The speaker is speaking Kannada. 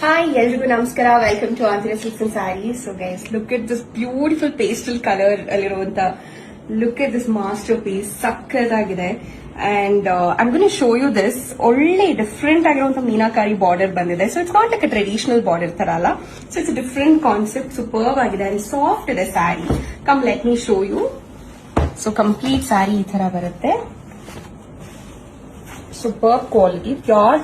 Hi, ಎಲ್ರಿಗೂ ನಮಸ್ಕಾರ. Welcome to Andhra silks and saris. So guys, look at this beautiful pastel colour ಅಲ್ಲಿರುವಂತ look at this masterpiece. ಸಕ್ಕತ್ತಾಗಿದೆ. And I'm gonna show you this. ಒಳ್ಳೆ ಡಿಫ್ರೆಂಟ್ ಆಗಿರುವಂತ ಮೀನಾಕಾರಿ ಬಾರ್ಡರ್ ಬಂದಿದೆ. So it's not like a traditional border ತರ ಅಲ್ಲ. So it's different concept. Superb ಆಗಿದೆ ಅಂಡ್ ಸಾಫ್ಟ್ ಇದೆ sari. Come let me show you. So complete sari ಈ ತರ ಬರುತ್ತೆ. Super quality, pure